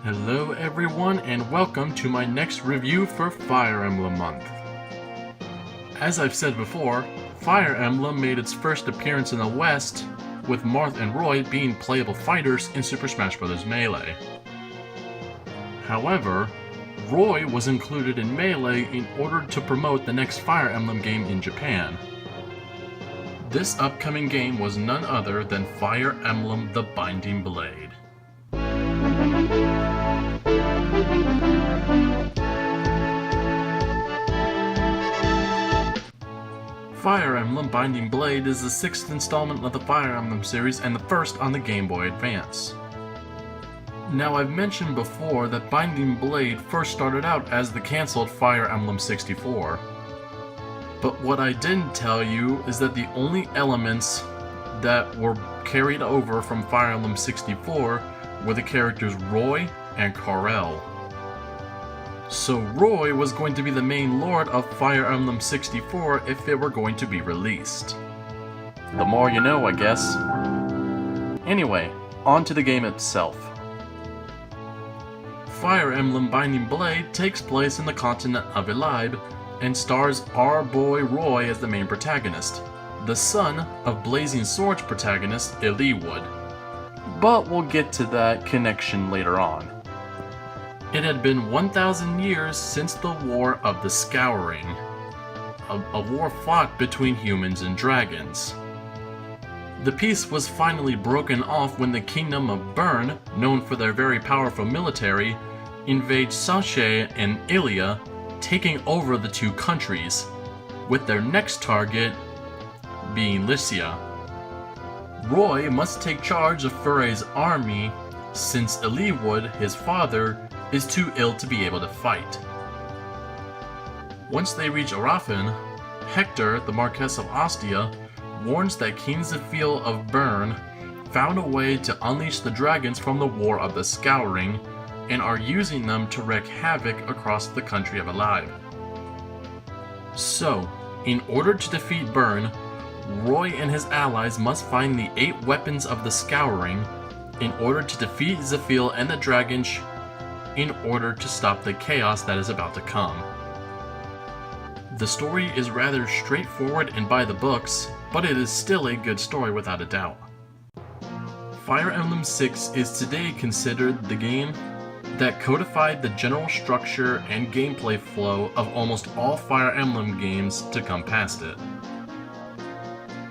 Hello everyone and welcome to my next review for Fire Emblem month. As I've said before, Fire Emblem made its first appearance in the West, with Marth and Roy being playable fighters in Super Smash Bros. Melee. However, Roy was included in Melee in order to promote the next Fire Emblem game in Japan. This upcoming game was none other than Fire Emblem the Binding Blade. Fire Emblem Binding Blade is the sixth installment of the Fire Emblem series and the first on the Game Boy Advance. Now, I've mentioned before that Binding Blade first started out as the cancelled Fire Emblem 64. But what I didn't tell you is that the only elements that were carried over from Fire Emblem 64 were the characters Roy and Karel. So Roy was going to be the main lord of Fire Emblem 64 if it were going to be released. The more you know, I guess. Anyway, on to the game itself. Fire Emblem Binding Blade takes place in the continent of Elib and stars our boy Roy as the main protagonist, the son of Blazing Sword's protagonist Eliwood. But we'll get to that connection later on. It had been 1,000 years since the War of the Scouring, a war fought between humans and dragons. The peace was finally broken off when the Kingdom of Bern, known for their very powerful military, invades Sachet and Ilia, taking over the two countries, with their next target being Lycia. Roy must take charge of Fure's army since Eliwood, his father, is too ill to be able to fight. Once they reach Arafin, Hector, the Marquess of Ostia, warns that King Zephyl of Bern found a way to unleash the dragons from the War of the Scouring and are using them to wreak havoc across the country of Elib. So, in order to defeat Bern, Roy and his allies must find the 8 weapons of the Scouring in order to defeat Zephyl and the dragons in order to stop the chaos that is about to come. The story is rather straightforward and by the books, but it is still a good story without a doubt. Fire Emblem 6 is today considered the game that codified the general structure and gameplay flow of almost all Fire Emblem games to come past it.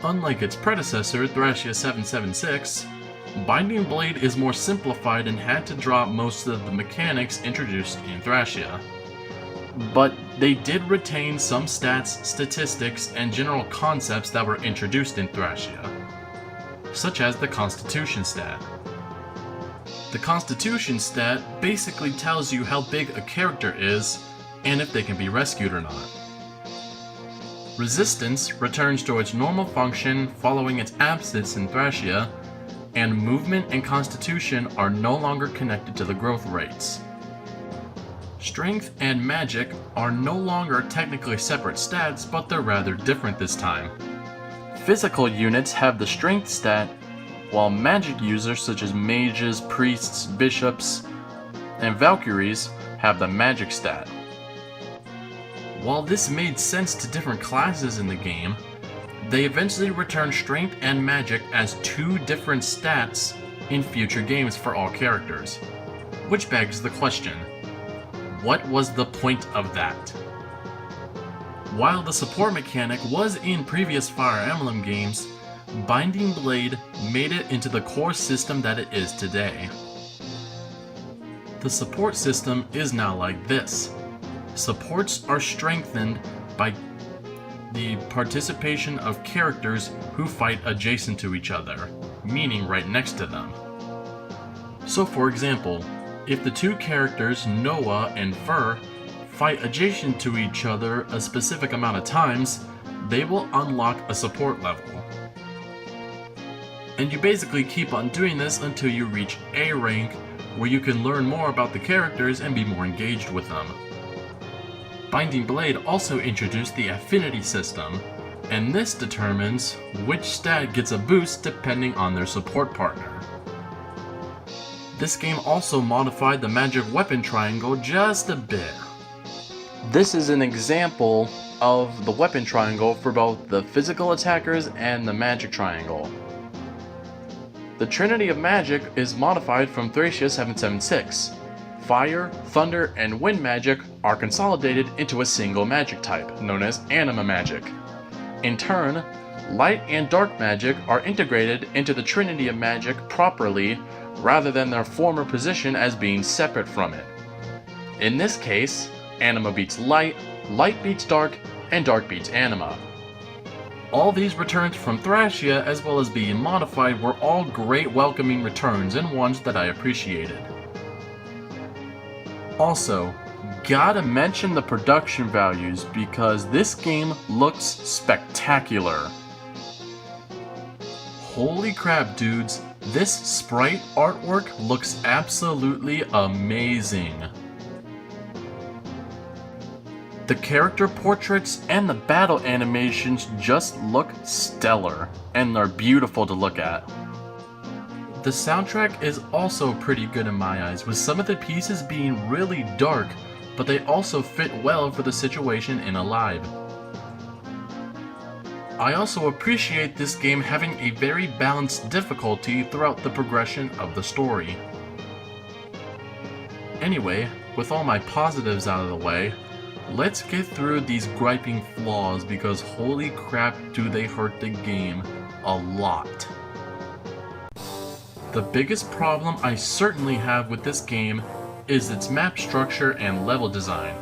Unlike its predecessor, Thracia 776, Binding Blade is more simplified and had to drop most of the mechanics introduced in Thracia. But they did retain some stats, statistics, and general concepts that were introduced in Thracia, such as the Constitution stat. The Constitution stat basically tells you how big a character is and if they can be rescued or not. Resistance returns to its normal function following its absence in Thracia, and movement and constitution are no longer connected to the growth rates. Strength and magic are no longer technically separate stats, but they're rather different this time. Physical units have the strength stat, while magic users such as mages, priests, bishops, and valkyries have the magic stat. While this made sense to different classes in the game, they eventually returned strength and magic as 2 different stats in future games for all characters. Which begs the question, what was the point of that? While the support mechanic was in previous Fire Emblem games, Binding Blade made it into the core system that it is today. The support system is now like this. Supports are strengthened by the participation of characters who fight adjacent to each other, meaning right next to them. So for example, if the 2 characters, Noah and Fur, fight adjacent to each other a specific amount of times, they will unlock a support level. And you basically keep on doing this until you reach A rank, where you can learn more about the characters and be more engaged with them. Binding Blade also introduced the Affinity System, and this determines which stat gets a boost depending on their support partner. This game also modified the magic weapon triangle just a bit. This is an example of the weapon triangle for both the physical attackers and the magic triangle. The Trinity of Magic is modified from Thracia 776. Fire, Thunder, and Wind magic are consolidated into a single magic type, known as Anima magic. In turn, Light and Dark magic are integrated into the Trinity of Magic properly, rather than their former position as being separate from it. In this case, Anima beats Light, Light beats Dark, and Dark beats Anima. All these returns from Thracia, as well as being modified, were all great welcoming returns and ones that I appreciated. Also, gotta mention the production values because this game looks spectacular. Holy crap, dudes, this sprite artwork looks absolutely amazing. The character portraits and the battle animations just look stellar, and they're beautiful to look at. The soundtrack is also pretty good in my eyes, with some of the pieces being really dark, but they also fit well for the situation in Alive. I also appreciate this game having a very balanced difficulty throughout the progression of the story. Anyway, with all my positives out of the way, let's get through these griping flaws because holy crap do they hurt the game a lot. The biggest problem I certainly have with this game is its map structure and level design.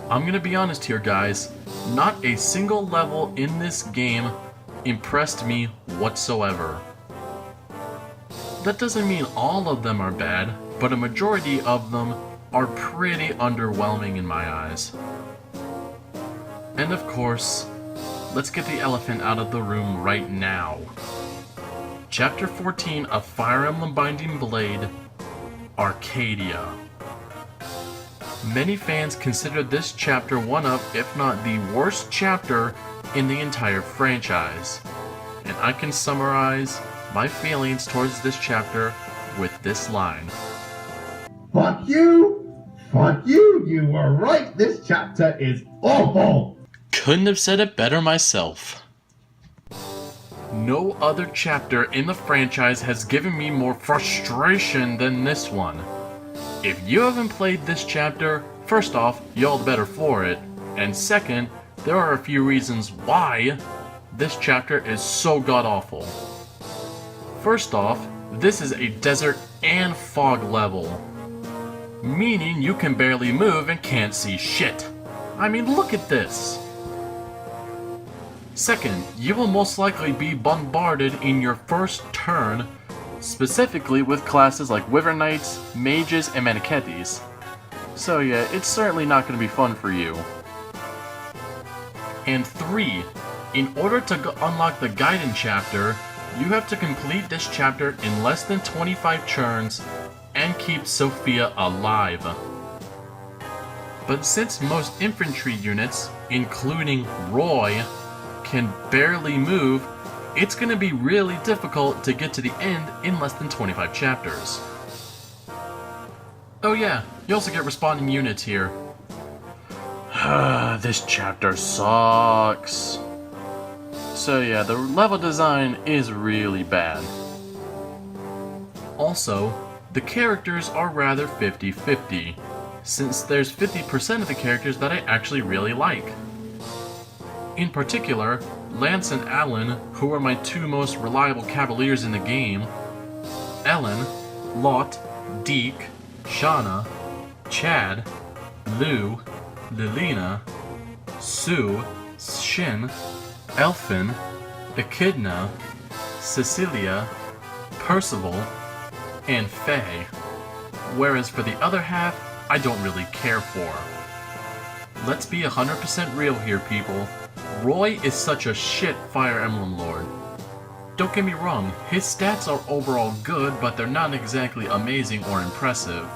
I'm gonna be honest here guys, not a single level in this game impressed me whatsoever. That doesn't mean all of them are bad, but a majority of them are pretty underwhelming in my eyes. And of course, let's get the elephant out of the room right now. Chapter 14 of Fire Emblem Binding Blade, Arcadia. Many fans consider this chapter one of, if not the worst chapter in the entire franchise. And I can summarize my feelings towards this chapter with this line. Fuck you! Fuck you! You were right! This chapter is awful! Couldn't have said it better myself. No other chapter in the franchise has given me more frustration than this one. If you haven't played this chapter, first off, you're all the better for it, and second, there are a few reasons why this chapter is so god-awful. First off, this is a desert and fog level, meaning you can barely move and can't see shit. I mean, look at this. Second, you will most likely be bombarded in your first turn, specifically with classes like Wyvern Knights, Mages, and Manichetes. So yeah, it's certainly not going to be fun for you. And 3, in order to unlock the Gaiden chapter, you have to complete this chapter in less than 25 turns and keep Sophia alive. But since most infantry units, including Roy, can barely move, it's going to be really difficult to get to the end in less than 25 chapters. Oh yeah, you also get responding units here. This chapter sucks. So yeah, the level design is really bad. Also, the characters are rather 50-50, since there's 50% of the characters that I actually really like. In particular, Lance and Alan, who are my two most reliable cavaliers in the game, Ellen, Lot, Deke, Shauna, Chad, Lou, Lilina, Sue, Shin, Elfin, Echidna, Cecilia, Percival, and Faye, whereas for the other half, I don't really care for. Let's be 100% real here, people. Roy is such a shit Fire Emblem Lord. Don't get me wrong, his stats are overall good, but they're not exactly amazing or impressive.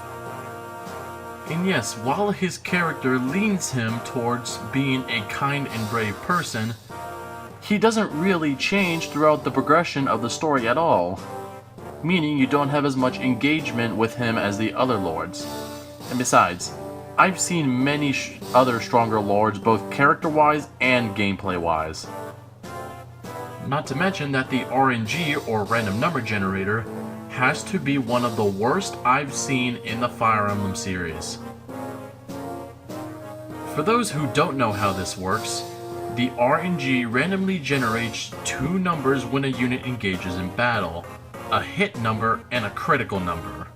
And yes, while his character leans him towards being a kind and brave person, he doesn't really change throughout the progression of the story at all. meaning you don't have as much engagement with him as the other lords. And besides, I've seen many other stronger lords both character-wise and gameplay-wise. Not to mention that the RNG, or random number generator, has to be one of the worst I've seen in the Fire Emblem series. For those who don't know how this works, the RNG randomly generates two numbers when a unit engages in battle, a hit number and a critical number.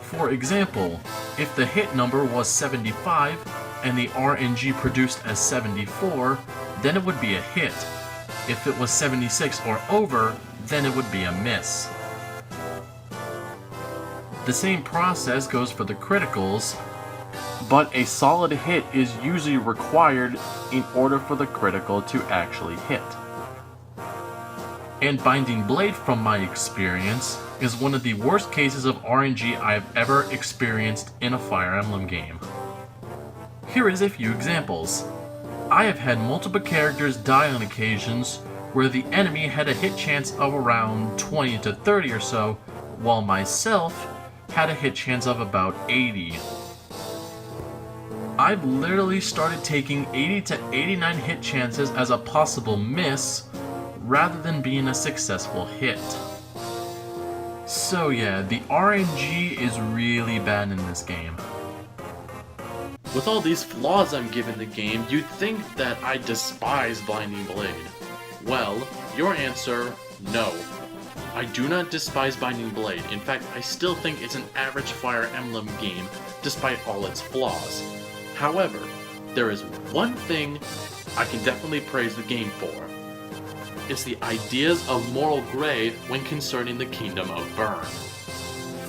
For example, if the hit number was 75 and the RNG produced as 74, then it would be a hit. If it was 76 or over, then it would be a miss. The same process goes for the criticals, but a solid hit is usually required in order for the critical to actually hit. And Binding Blade, from my experience, is one of the worst cases of RNG I have ever experienced in a Fire Emblem game. Here is a few examples. I have had multiple characters die on occasions where the enemy had a hit chance of around 20 to 30 or so, while myself had a hit chance of about 80. I've literally started taking 80 to 89 hit chances as a possible miss, rather than being a successful hit. So yeah, the RNG is really bad in this game. With all these flaws I'm giving the game, you'd think that I despise Binding Blade. Well, your answer, no. I do not despise Binding Blade. In fact, I still think it's an average Fire Emblem game, despite all its flaws. However, there is one thing I can definitely praise the game for. It's the ideas of moral gray when concerning the Kingdom of Bern.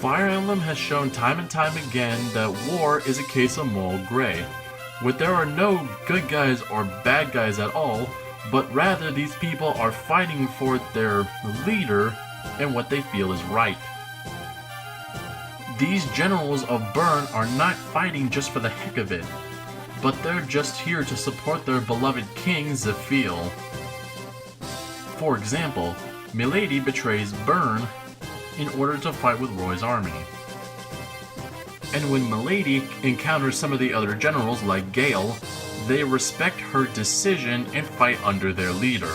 Fire Emblem has shown time and time again that war is a case of moral gray, where there are no good guys or bad guys at all, but rather these people are fighting for their leader and what they feel is right. These generals of Bern are not fighting just for the heck of it, but they're just here to support their beloved king, Zephiel. For example, Milady betrays Bern in order to fight with Roy's army. And when Milady encounters some of the other generals like Gale, they respect her decision and fight under their leader.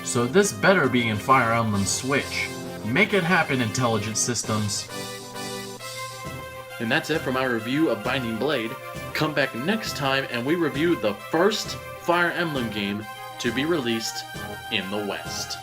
So this better be in Fire Emblem Switch. Make it happen, Intelligent Systems. And that's it for my review of Binding Blade. Come back next time and we review the first Fire Emblem game to be released in the West.